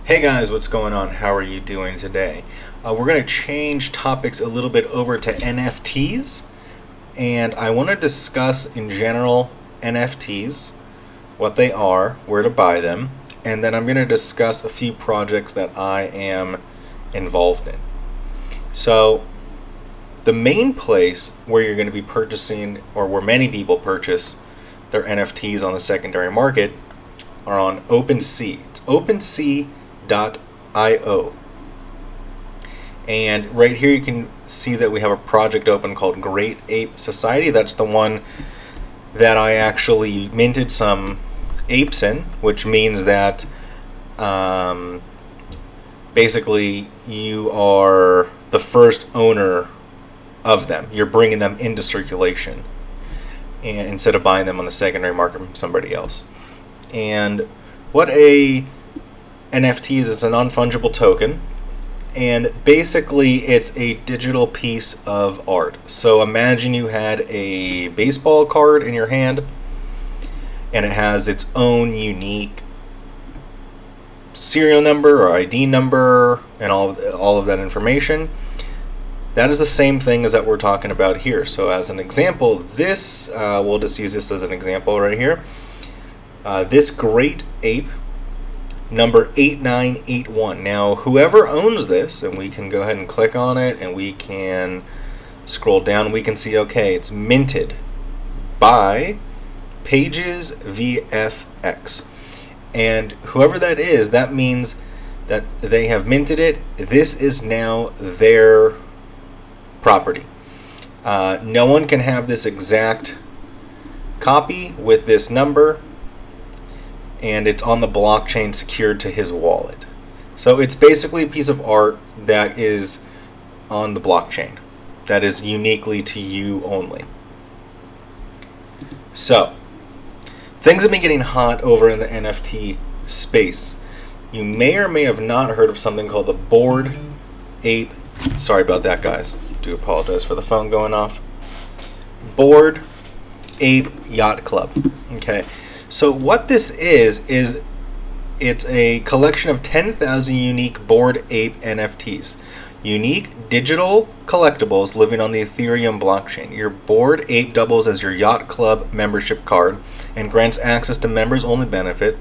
Hey guys, what's going on? How are you doing today? We're going to change topics a little bit over to NFTs, and I want to discuss in general NFTs, what they are, where to buy them, and then I'm going to discuss a few projects that I am involved in. So, the main place where you're going to be purchasing, or where many people purchase their NFTs on the secondary market, are on Opensea. It's Opensea.io. And right here you can see that we have a project open called Great Ape Society. That's the one that I actually minted some apes in, which means that basically you are the first owner of them. You're bringing them into circulation and instead of buying them on the secondary market from somebody else. And what a NFT is, it's a non-fungible token, and basically it's a digital piece of art. So imagine you had a baseball card in your hand and it has its own unique serial number or ID number and all of that information. That is the same thing as that we're talking about here. So as an example, this we'll just use this as an example right here. This Great Ape number 8981. Now, whoever owns this, and we can go ahead and click on it, and we can scroll down, we can see, okay, it's minted by Pages VFX. And whoever that is, that means that they have minted it. This is now their property. No one can have this exact copy with this number, and it's on the blockchain secured to his wallet. So it's basically a piece of art that is on the blockchain, that is uniquely to you only. So, things have been getting hot over in the NFT space. You may or may have not heard of something called the Bored Ape. Sorry about that, guys. Do apologize for the phone going off. Bored Ape Yacht Club. Okay. So what this is it's a collection of 10,000 unique Bored Ape NFTs. Unique digital collectibles living on the Ethereum blockchain. Your Bored Ape doubles as your Yacht Club membership card and grants access to members-only benefits,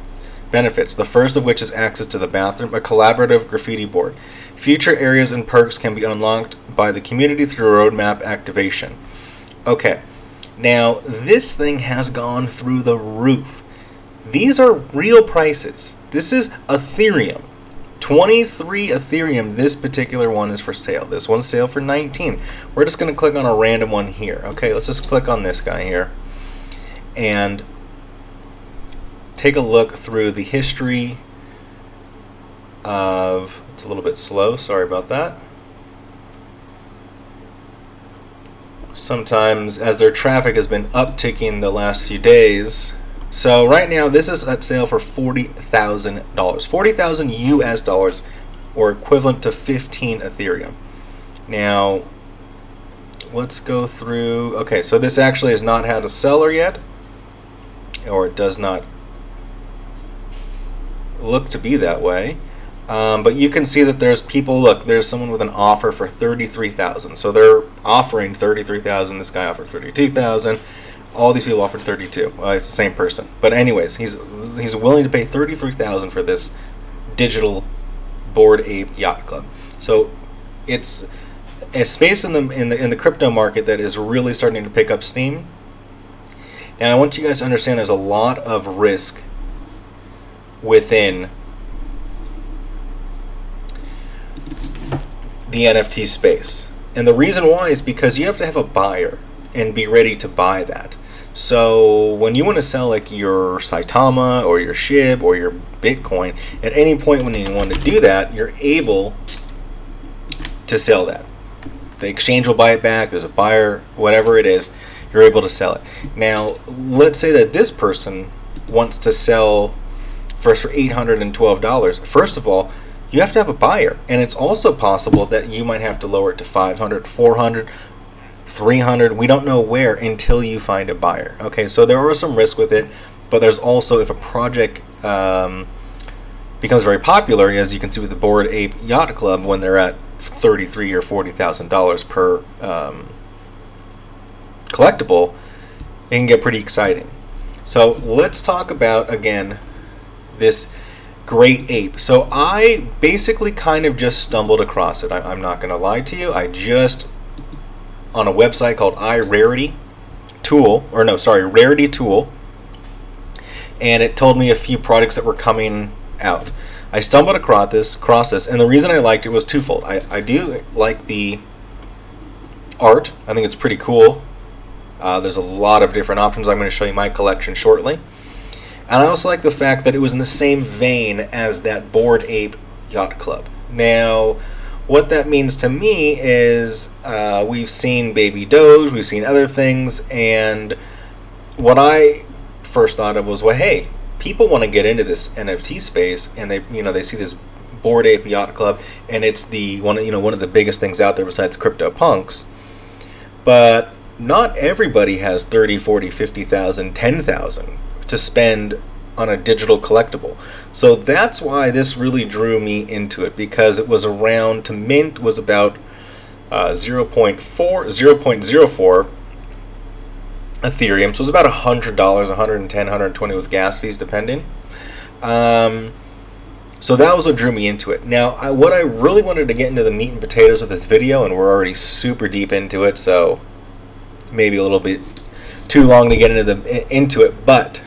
the first of which is access to the bathroom, a collaborative graffiti board. Future areas and perks can be unlocked by the community through roadmap activation. Okay, now this thing has gone through the roof. These are real prices. This is Ethereum. 23 Ethereum, this particular one is for sale. This one's sale for 19. We're just going to click on a random one here. Okay, let's just click on this guy here and take a look through the history of, it's a little bit slow, sorry about that. Sometimes as their traffic has been upticking the last few days. So right now this is at sale for $40,000. 40,000 US dollars, or equivalent to 15 Ethereum. Now let's go through. Okay, so this actually has not had a seller yet, or it does not look to be that way. But you can see that there's people, look, there's someone with an offer for 33,000. So they're offering 33,000. This guy offered 32,000. All these people offered 32. Well, it's the same person. But anyways, he's willing to pay 33,000 for this digital Bored Ape Yacht Club. So it's a space in the crypto market that is really starting to pick up steam. And I want you guys to understand there's a lot of risk within the NFT space. And the reason why is because you have to have a buyer and be ready to buy that. So when you want to sell like your Saitama or your SHIB or your Bitcoin, at any point when you want to do that, you're able to sell that. The exchange will buy it back, there's a buyer, whatever it is, you're able to sell it. Now, let's say that this person wants to sell for $812. First of all, you have to have a buyer, and it's also possible that you might have to lower it to 500, 400, 300. We don't know where until you find a buyer. Okay, so there are some risks with it, but there's also, if a project becomes very popular, as you can see with the Bored Ape Yacht Club, when they're at $33,000 or $40,000 per collectible, it can get pretty exciting. So let's talk about, again, this great ape. So I basically kind of just stumbled across it. I'm not going to lie to you. I just, on a website called Rarity Tool, and it told me a few products that were coming out. I stumbled across this, and the reason I liked it was twofold. I do like the art. I think it's pretty cool. There's a lot of different options. I'm going to show you my collection shortly. And I also like the fact that it was in the same vein as that Bored Ape Yacht Club. Now, what that means to me is we've seen Baby Doge, we've seen other things, and what I first thought of was, well, hey, people want to get into this NFT space, and they see this Bored Ape Yacht Club, and it's one of the biggest things out there besides CryptoPunks. But not everybody has 30, 40, 50,000, 10,000 to spend on a digital collectible. So that's why this really drew me into it, because it was around, to mint was about 0.04 Ethereum, so it was about $100, $110, $120 with gas fees depending. So that was what drew me into it. Now, what I really wanted to get into the meat and potatoes of this video, and we're already super deep into it, so maybe a little bit too long to get into it, but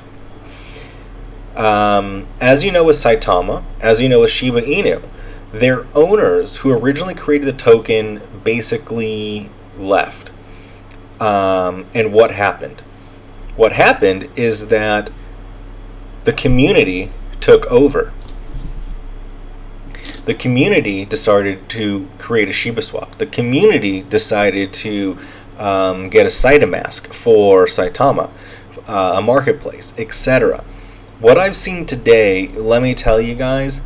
as you know with Saitama, as you know with Shiba Inu, their owners who originally created the token basically left. And what happened? What happened is that the community took over. The community decided to create a Shiba swap. The community decided to get a Saita mask for Saitama, a marketplace, etc. What I've seen today, let me tell you guys,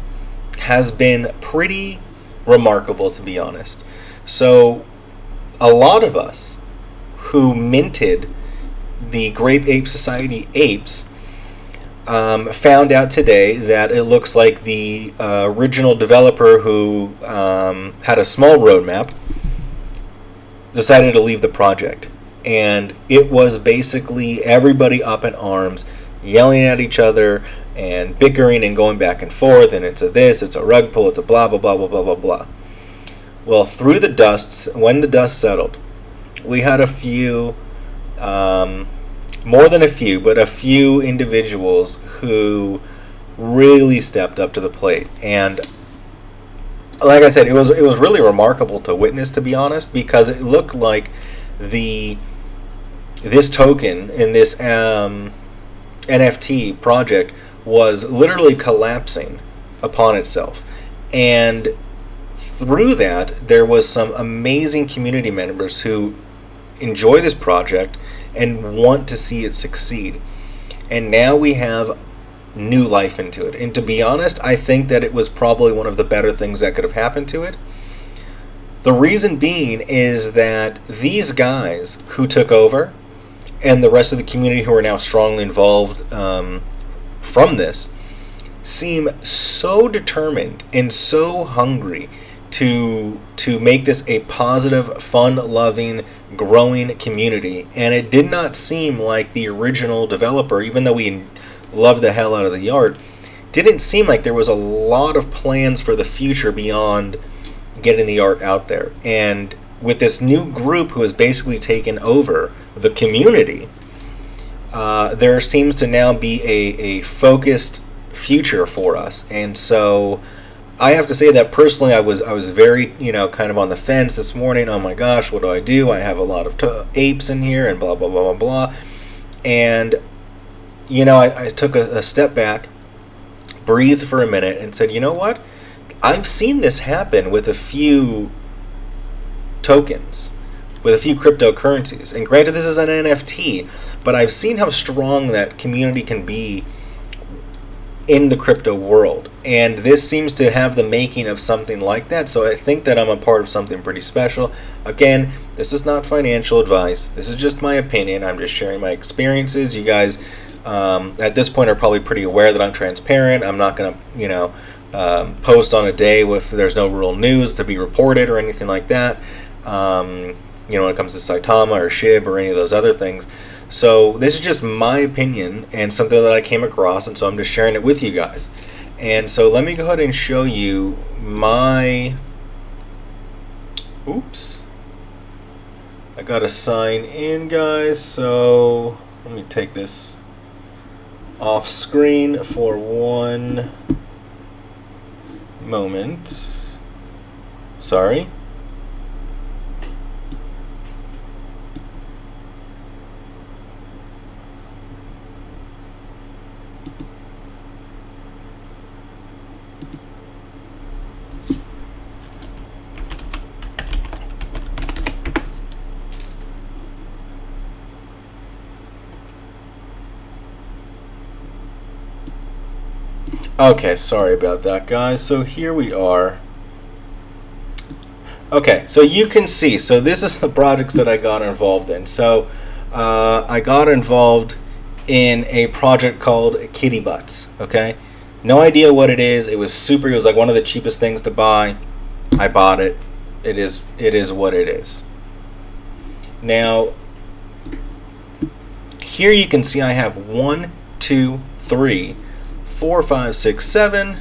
has been pretty remarkable, to be honest. So, a lot of us who minted the Great Ape Society apes found out today that it looks like the original developer who had a small roadmap decided to leave the project. And it was basically everybody up in arms, yelling at each other and bickering and going back and forth, and it's a rug pull, it's a blah, blah, blah, blah, blah, blah, blah. Well, when the dust settled, we had a few, more than a few, but a few individuals who really stepped up to the plate. And like I said, it was really remarkable to witness, to be honest, because it looked like this token in this NFT project was literally collapsing upon itself. And through that, there was some amazing community members who enjoy this project and want to see it succeed. And now we have new life into it. And to be honest, I think that it was probably one of the better things that could have happened to it. The reason being is that these guys who took over, and the rest of the community who are now strongly involved from this, seem so determined and so hungry to make this a positive, fun-loving, growing community. And it did not seem like the original developer, even though we loved the hell out of the art, didn't seem like there was a lot of plans for the future beyond getting the art out there. And with this new group who has basically taken over the community, there seems to now be a focused future for us. And so I have to say that personally I was very, kind of on the fence this morning. Oh my gosh, what do? I have a lot of apes in here and blah, blah, blah, blah, blah. And, I took a step back, breathed for a minute, and said, you know what? I've seen this happen with a few tokens, with a few cryptocurrencies. And granted, this is an NFT, but I've seen how strong that community can be in the crypto world. And this seems to have the making of something like that. So I think that I'm a part of something pretty special. Again, this is not financial advice. This is just my opinion. I'm just sharing my experiences. You guys, at this point, are probably pretty aware that I'm transparent. I'm not going to, post on a day if there's no real news to be reported or anything like that. When it comes to Saitama or Shib or any of those other things. So this is just my opinion and something that I came across, and so I'm just sharing it with you guys. And so let me go ahead and show you my... Oops. I gotta sign in, guys, so let me take this off screen for one moment. Sorry. Okay, sorry about that, guys. So here we are. Okay, so you can see, so this is the projects that I got involved in. So I got involved in a project called Kitty Butts, okay? No idea what it is. It was like one of the cheapest things to buy. I bought it. It is what it is. Now, here you can see I have 1, 2, 3, 4, 5, 6, 7,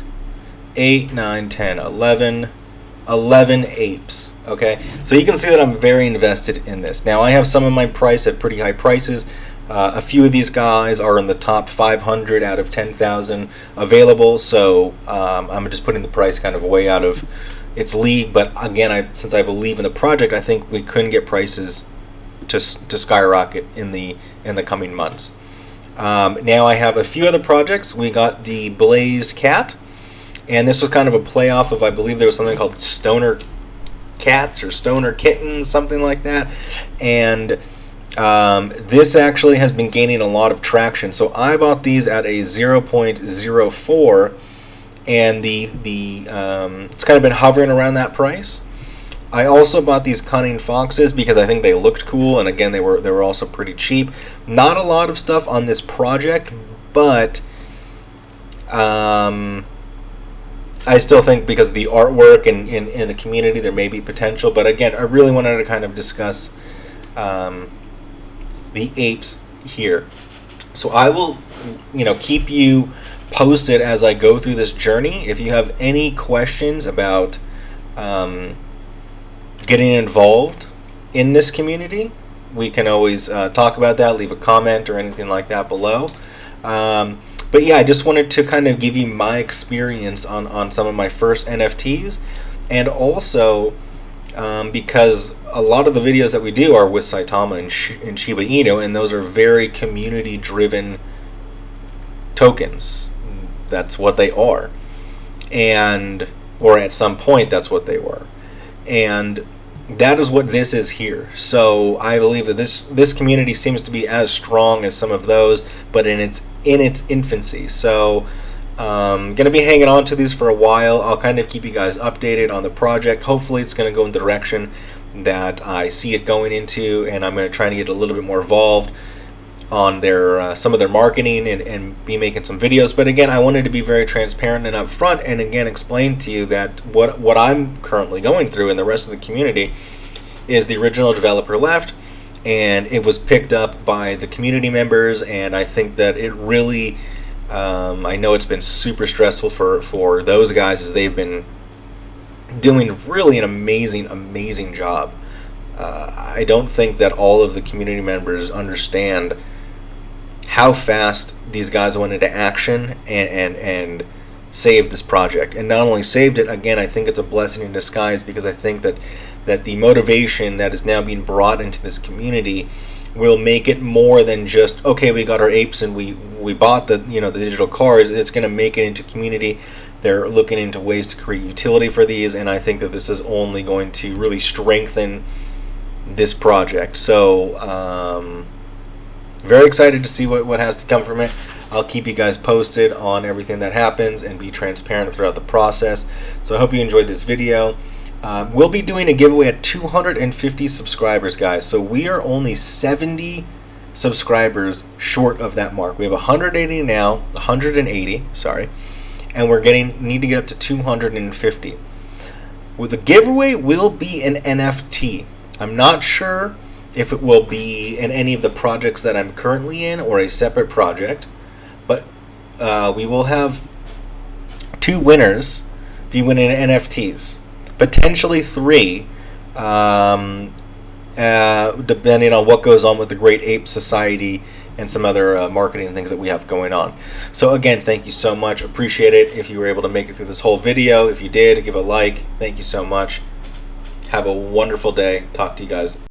8, 9, 10, 11 apes. Okay, so you can see that I'm very invested in this. Now I have some of my price at pretty high prices. A few of these guys are in the top 500 out of 10,000 available. So I'm just putting the price kind of way out of its league. But again, since I believe in the project, I think we couldn't get prices to skyrocket in the coming months. Now I have a few other projects. We got the Blazed Cat, and this was kind of a playoff of, I believe there was something called Stoner Cats or Stoner Kittens, something like that. And this actually has been gaining a lot of traction. So I bought these at a 0.04, and it's kind of been hovering around that price. I also bought these Cunning Foxes because I think they looked cool, and again, they were also pretty cheap. Not a lot of stuff on this project, but I still think because of the artwork and in the community, there may be potential. But again, I really wanted to kind of discuss the apes here. So I will, keep you posted as I go through this journey. If you have any questions about getting involved in this community, we can always talk about that, leave a comment or anything like that below. But yeah, I just wanted to kind of give you my experience on some of my first NFTs, and also because a lot of the videos that we do are with Saitama and Shiba Inu, and those are very community driven tokens. That's what they are, or at some point that's what they were. And that is what this is here. So I believe that this community seems to be as strong as some of those, but in its infancy. So going to be hanging on to these for a while. I'll kind of keep you guys updated on the project. Hopefully it's going to go in the direction that I see it going into, and I'm going to try to get a little bit more involved on their some of their marketing and be making some videos. But again, I wanted to be very transparent and upfront, and again explain to you that what I'm currently going through and the rest of the community is the original developer left, and it was picked up by the community members. And I think that it really I know it's been super stressful for those guys, as they've been doing really an amazing job. I don't think that all of the community members understand how fast these guys went into action and saved this project. And not only saved it, again, I think it's a blessing in disguise, because I think that the motivation that is now being brought into this community will make it more than just, okay, we got our apes and we bought the digital cars. It's going to make it into community. They're looking into ways to create utility for these, and I think that this is only going to really strengthen this project. So very excited to see what has to come from it. I'll keep you guys posted on everything that happens and be transparent throughout the process. So I hope you enjoyed this video. We'll be doing a giveaway at 250 subscribers, guys. So we are only 70 subscribers short of that mark. We have 180 now, 180, sorry. and need to get up to 250. Well, the giveaway will be an NFT. I'm not sure if it will be in any of the projects that I'm currently in or a separate project, but we will have 2 winners be winning NFTs, potentially 3, depending on what goes on with the great Ape Society and some other marketing things that we have going on. So again, thank you so much. Appreciate it if you were able to make it through this whole video. If you did, give a like. Thank you so much. Have a wonderful day. Talk to you guys.